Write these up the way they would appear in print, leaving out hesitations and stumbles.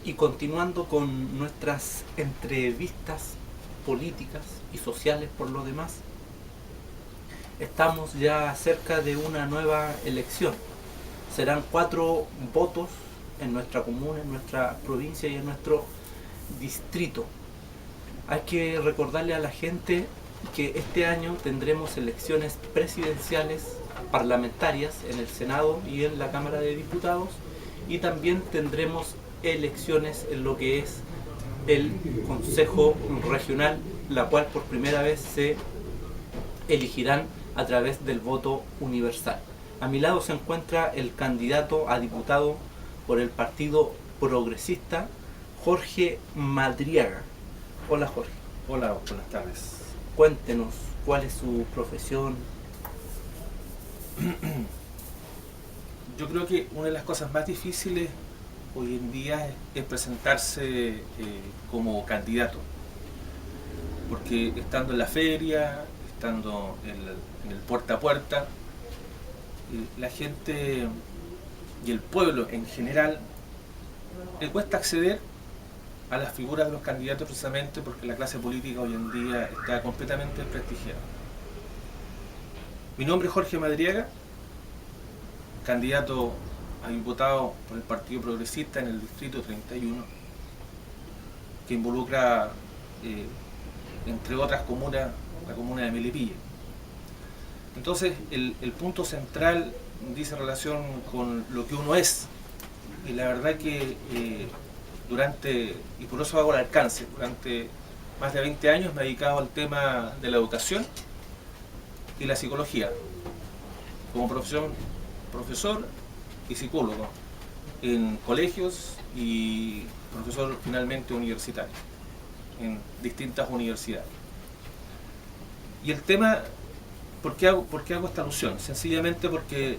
Y continuando con nuestras entrevistas políticas y sociales por lo demás, estamos ya cerca de una nueva elección. Serán 4 votos en nuestra comuna, en nuestra provincia y en nuestro distrito. Hay que recordarle a la gente que este año tendremos elecciones presidenciales, parlamentarias en el Senado y en la Cámara de Diputados, y también tendremos elecciones en lo que es el Consejo Regional, la cual por primera vez se elegirán a través del voto universal. A mi lado se encuentra el candidato a diputado por el Partido Progresista, Jorge Madriaga. Hola Jorge. Hola, buenas tardes. Cuéntenos cuál es su profesión. Yo creo que una de las cosas más difíciles hoy en día es presentarse como candidato, porque estando en la feria, estando en el puerta a puerta, la gente y el pueblo en general le cuesta acceder a las figuras de los candidatos, precisamente porque la clase política hoy en día está completamente desprestigiada. Mi nombre es Jorge Madriaga, candidato a diputado por el Partido Progresista en el Distrito 31, que involucra, entre otras comunas, la comuna de Melipilla. Entonces, el punto central dice relación con lo que uno es, y la verdad que y por eso hago el alcance, durante más de 20 años me he dedicado al tema de la educación y la psicología, como profesión profesor y psicólogo en colegios y profesor finalmente universitario en distintas universidades. Y el tema, ¿por qué hago esta alusión? Sencillamente porque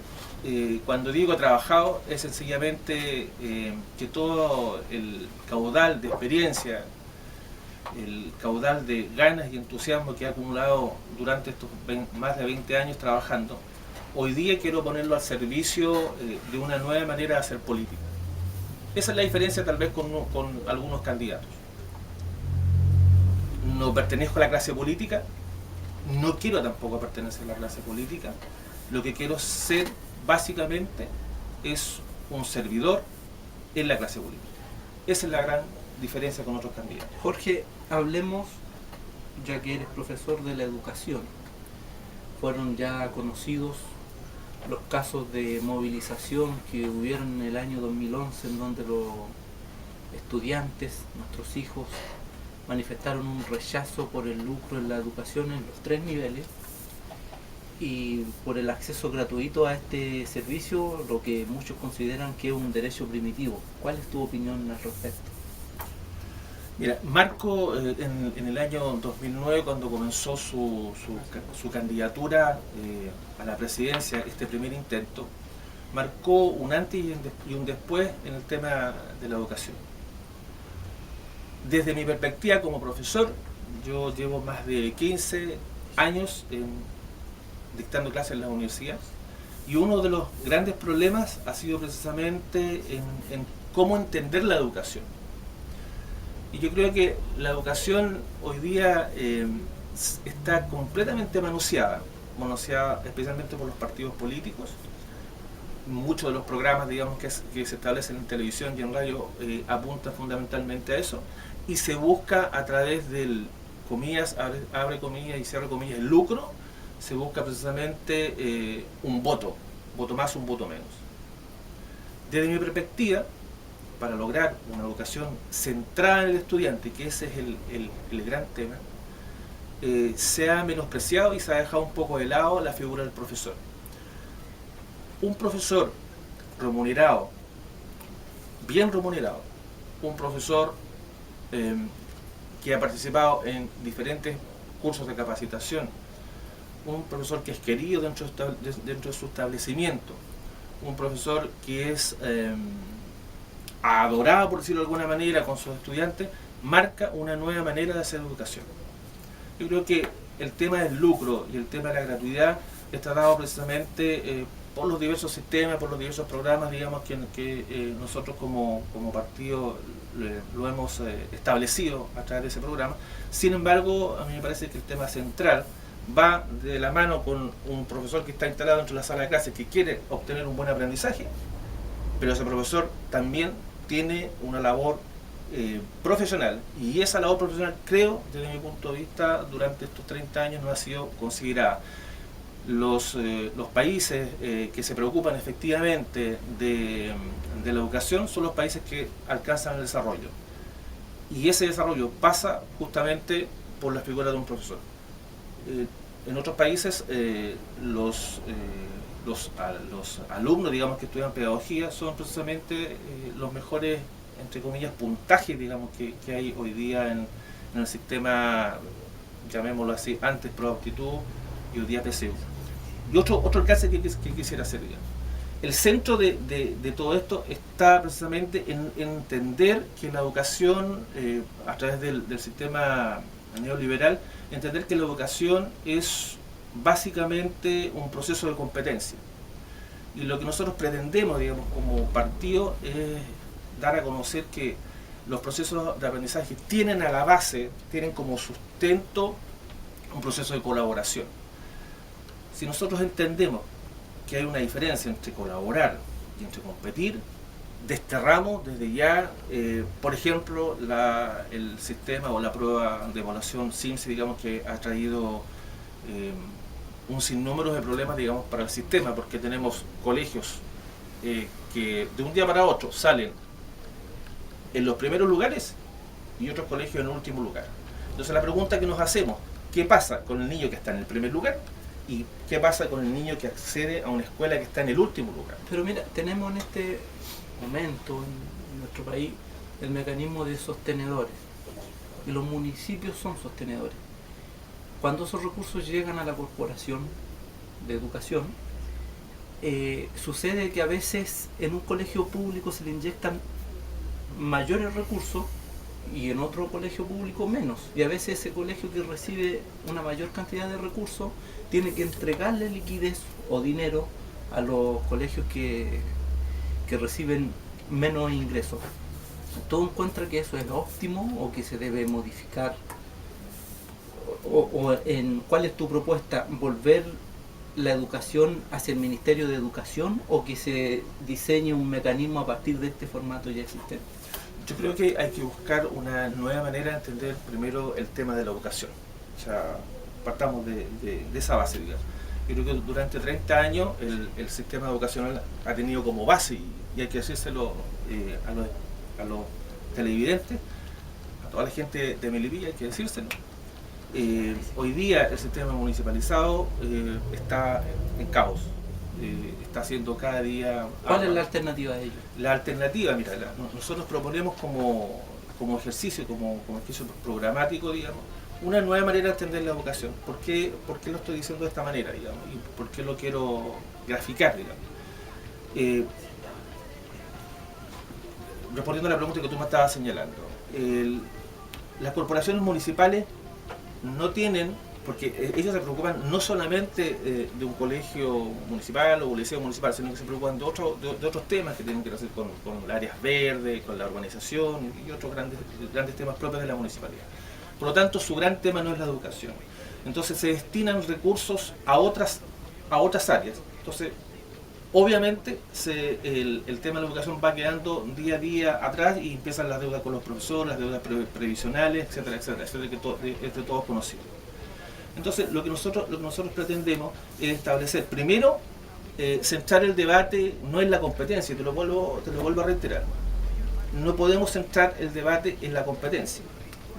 cuando digo he trabajado, es sencillamente que todo el caudal de experiencia, el caudal de ganas y entusiasmo que he acumulado durante estos más de 20 años trabajando, hoy día quiero ponerlo al servicio de una nueva manera de hacer política. Esa es la diferencia tal vez con algunos candidatos. No pertenezco a la clase política, no quiero tampoco pertenecer a la clase política. Lo que quiero ser básicamente es un servidor en la clase política. Esa es la gran diferencia con otros candidatos. Jorge, hablemos, ya que eres profesor, de la educación. Fueron ya conocidos los casos de movilización que hubieron en el año 2011, en donde los estudiantes, nuestros hijos, manifestaron un rechazo por el lucro en la educación en los 3 niveles y por el acceso gratuito a este servicio, lo que muchos consideran que es un derecho primitivo. ¿Cuál es tu opinión al respecto? Mira, Marco en el año 2009, cuando comenzó su candidatura a la presidencia, este primer intento, marcó un antes y un después en el tema de la educación. Desde mi perspectiva como profesor, yo llevo más de 15 años dictando clases en las universidades, y uno de los grandes problemas ha sido precisamente en cómo entender la educación. Y yo creo que la educación hoy día está completamente manoseada especialmente por los partidos políticos. Muchos de los programas, digamos, que se establecen en televisión y en radio apuntan fundamentalmente a eso, y se busca a través del, comillas, abre comillas y cierre comillas, el lucro, se busca precisamente un voto más, un voto menos. Desde mi perspectiva, para lograr una educación centrada en el estudiante, que ese es el gran tema, se ha menospreciado y se ha dejado un poco de lado la figura del profesor. Un profesor remunerado, bien remunerado, un profesor que ha participado en diferentes cursos de capacitación, un profesor que es querido dentro de su establecimiento, un profesor que es adorado, por decirlo de alguna manera, con sus estudiantes, marca una nueva manera de hacer educación. Yo creo que el tema del lucro y el tema de la gratuidad está dado precisamente por los diversos sistemas, por los diversos programas, digamos, que nosotros como partido lo hemos establecido a través de ese programa. Sin embargo, a mí me parece que el tema central va de la mano con un profesor que está instalado dentro de la sala de clases, que quiere obtener un buen aprendizaje, pero ese profesor también tiene una labor profesional, y esa labor profesional, creo, desde mi punto de vista, durante estos 30 años no ha sido considerada. Los países que se preocupan efectivamente de la educación son los países que alcanzan el desarrollo, y ese desarrollo pasa justamente por la figura de un profesor. En otros países los alumnos, digamos, que estudian pedagogía son precisamente los mejores, entre comillas, puntajes, digamos, que hay hoy día en el sistema, llamémoslo así, antes prueba de aptitud y hoy día PSU. Y otro alcance que quisiera hacer, digamos. El centro de todo esto está precisamente en entender que la educación, a través del sistema neoliberal, entender que la educación es básicamente un proceso de competencia. Y lo que nosotros pretendemos, digamos, como partido, es dar a conocer que los procesos de aprendizaje tienen a la base, tienen como sustento un proceso de colaboración. Si nosotros entendemos que hay una diferencia entre colaborar y entre competir, desterramos desde ya, por ejemplo, el sistema o la prueba de evaluación SIMSE, digamos, que ha traído un sinnúmero de problemas, digamos, para el sistema, porque tenemos colegios que de un día para otro salen en los primeros lugares y otros colegios en el último lugar. Entonces la pregunta que nos hacemos, ¿qué pasa con el niño que está en el primer lugar? ¿Y qué pasa con el niño que accede a una escuela que está en el último lugar? Pero mira, tenemos en este momento en nuestro país el mecanismo de sostenedores, y los municipios son sostenedores. Cuando esos recursos llegan a la corporación de educación, sucede que a veces en un colegio público se le inyectan mayores recursos y en otro colegio público menos, y a veces ese colegio que recibe una mayor cantidad de recursos tiene que entregarle liquidez o dinero a los colegios que reciben menos ingresos. ¿Tú encuentras que eso es óptimo o que se debe modificar? ¿Cuál es tu propuesta? ¿Volver la educación hacia el Ministerio de Educación o que se diseñe un mecanismo a partir de este formato ya existente? Yo creo que hay que buscar una nueva manera de entender primero el tema de la educación. O sea, partamos de esa base, digamos. Yo creo que durante 30 años el sistema educacional ha tenido como base, y hay que decírselo a los televidentes, a toda la gente de Melipilla, hay que decírselo. Hoy día el sistema municipalizado está en caos. Está haciendo cada día... ¿Cuál es la alternativa de ello? La alternativa, mira, nosotros proponemos como ejercicio, como ejercicio programático, digamos, una nueva manera de entender la educación. ¿Por qué lo estoy diciendo de esta manera, digamos? ¿Y por qué lo quiero graficar, digamos? Respondiendo a la pregunta que tú me estabas señalando, las corporaciones municipales no tienen, porque ellos se preocupan no solamente de un colegio municipal o un liceo municipal, sino que se preocupan de otros temas que tienen que ver con las áreas verdes, con la urbanización y otros grandes temas propios de la municipalidad. Por lo tanto, su gran tema no es la educación. Entonces se destinan recursos a otras áreas. Entonces, obviamente, el tema de la educación va quedando día a día atrás y empiezan las deudas con los profesores, las deudas previsionales, etcétera, etcétera. Eso es de todos conocido. Entonces, lo que nosotros pretendemos es establecer, primero, centrar el debate no en la competencia, te lo vuelvo a reiterar. No podemos centrar el debate en la competencia.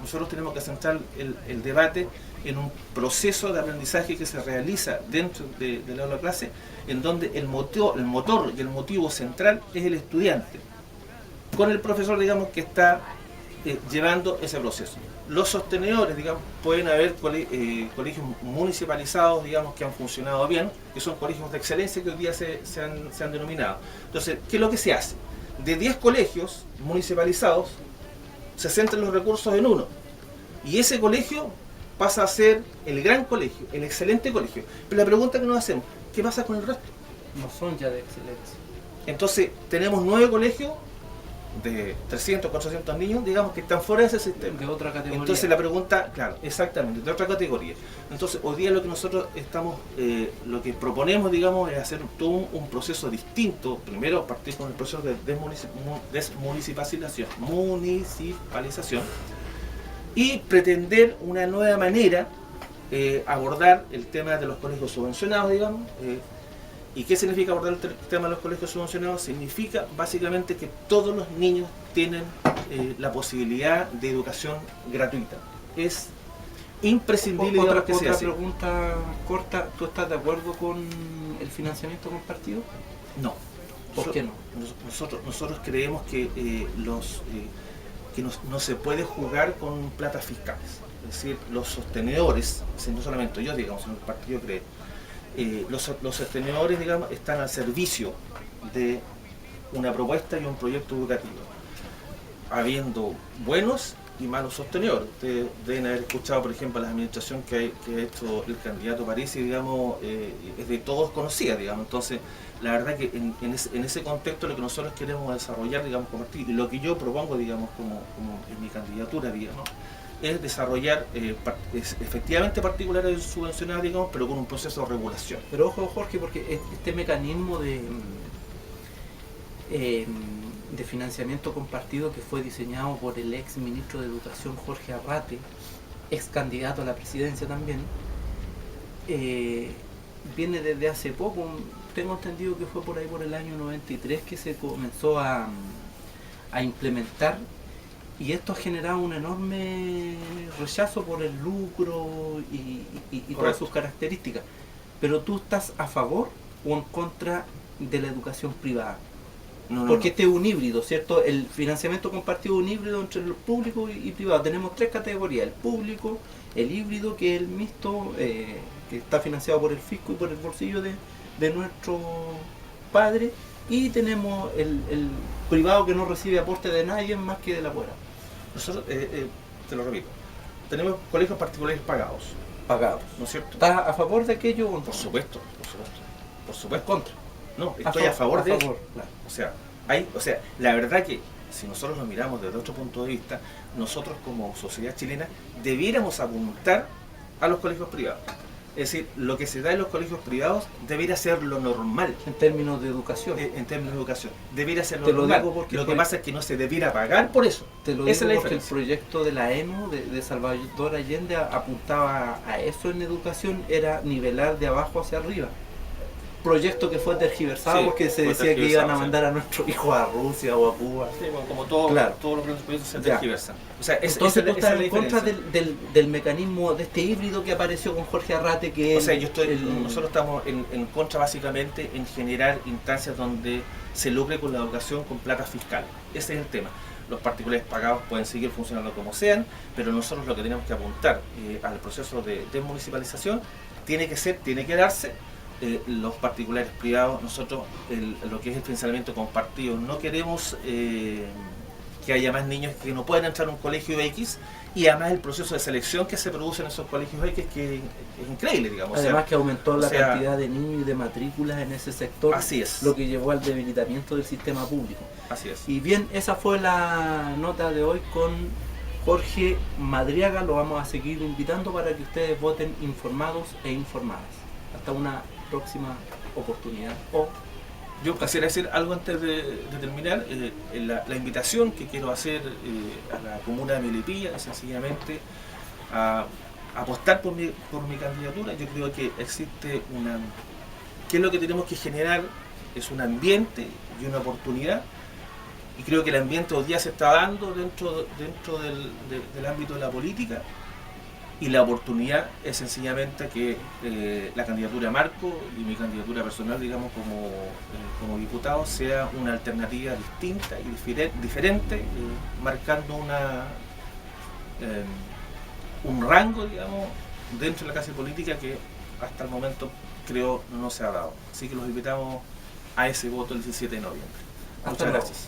Nosotros tenemos que centrar el debate en un proceso de aprendizaje que se realiza dentro de la aula clase, en donde el motor y el motivo central es el estudiante, con el profesor, digamos, que está llevando ese proceso. Los sostenedores, digamos, pueden haber colegios municipalizados, digamos, que han funcionado bien, que son colegios de excelencia que hoy día se han denominado. Entonces, ¿qué es lo que se hace? De 10 colegios municipalizados, se centran los recursos en uno, y ese colegio pasa a ser el gran colegio, el excelente colegio. Pero la pregunta que nos hacemos, ¿qué pasa con el resto? No son ya de excelencia. Entonces, tenemos 9 colegios de 300, 400 niños, digamos, que están fuera de ese sistema. De otra categoría. Entonces la pregunta, claro, exactamente, de otra categoría. Entonces, hoy día lo que nosotros estamos, lo que proponemos, digamos, es hacer todo un proceso distinto. Primero, partir con el proceso de municipalización y pretender una nueva manera abordar el tema de los colegios subvencionados, digamos. ¿Y qué significa abordar el tema de los colegios subvencionados? Significa básicamente que todos los niños tienen la posibilidad de educación gratuita. Es imprescindible, digamos, que sea así. Otra pregunta corta, ¿tú estás de acuerdo con el financiamiento compartido? No. ¿Por qué no? Nosotros creemos que, no se puede jugar con platas fiscales. Es decir, los sostenedores, no solamente yo, digamos, sino el partido cree, los sostenedores, digamos, están al servicio de una propuesta y un proyecto educativo, habiendo buenos y malos sostenedores. Ustedes deben haber escuchado, por ejemplo, la administración que ha hecho el candidato Parisi, digamos, es de todos conocida, digamos. Entonces, la verdad que en ese contexto lo que nosotros queremos desarrollar, digamos, compartir, y lo que yo propongo, digamos, como en mi candidatura, digamos, es desarrollar efectivamente particulares subvencionados, digamos, pero con un proceso de regulación. Pero ojo, Jorge, porque este mecanismo de financiamiento compartido que fue diseñado por el ex ministro de Educación Jorge Arrate, ex candidato a la presidencia también, viene desde hace poco. Tengo entendido que fue por ahí por el año 93 que se comenzó a implementar. Y esto ha generado un enorme rechazo por el lucro y todas sus características. Pero tú estás a favor o en contra de la educación privada. Porque este es un híbrido, ¿cierto? El financiamiento compartido es un híbrido entre el público y privado. Tenemos 3 categorías: el público, el híbrido, que es el mixto, que está financiado por el fisco y por el bolsillo de nuestro padre, y tenemos el privado, que no recibe aporte de nadie más que de la afuera. Nosotros, te lo repito, tenemos colegios particulares pagados, ¿no es cierto? ¿Estás a favor de aquello o no? Por supuesto. Contra. No, estoy a favor de ello. Claro. O sea, la verdad que si nosotros lo miramos desde otro punto de vista, nosotros como sociedad chilena debiéramos apuntar a los colegios privados. Es decir, lo que se da en los colegios privados debería ser lo normal. En términos de educación. Debería ser lo normal. Lo que pasa es que no se debiera pagar por eso. Te lo digo porque el proyecto de la ENU, de Salvador Allende, apuntaba a eso en educación, era nivelar de abajo hacia arriba. Proyecto que fue tergiversado, porque se decía que iban a mandar a nuestros hijos a Rusia o a Cuba. Sí, bueno, como todos los grandes proyectos se tergiversan. O sea, entonces tú estás en contra del mecanismo, de este híbrido que apareció con Jorge Arrate, que nosotros estamos en contra básicamente en generar instancias donde se lucre con la educación con plata fiscal. Ese es el tema. Los particulares pagados pueden seguir funcionando como sean, pero nosotros lo que tenemos que apuntar al proceso de desmunicipalización tiene que darse. Los particulares privados, nosotros lo que es el financiamiento compartido, no queremos que haya más niños que no puedan entrar a un colegio X, y además el proceso de selección que se produce en esos colegios X, que es increíble, digamos. Además, que aumentó la cantidad de niños y de matrículas en ese sector, así es, lo que llevó al debilitamiento del sistema público. Así es. Y bien, esa fue la nota de hoy con Jorge Madriaga. Lo vamos a seguir invitando para que ustedes voten informados e informadas. Hasta una próxima oportunidad. Yo quisiera decir algo antes de terminar. La invitación que quiero hacer a la comuna de Melipilla es sencillamente a apostar por mi candidatura. Yo creo que existe ¿qué es lo que tenemos que generar? Es un ambiente y una oportunidad, y creo que el ambiente hoy día se está dando dentro del ámbito de la política. Y la oportunidad es sencillamente que la candidatura de Marco y mi candidatura personal, digamos, como diputado, sea una alternativa distinta y diferente, marcando un rango, digamos, dentro de la clase política que hasta el momento creo no se ha dado. Así que los invitamos a ese voto el 17 de noviembre. Muchas gracias.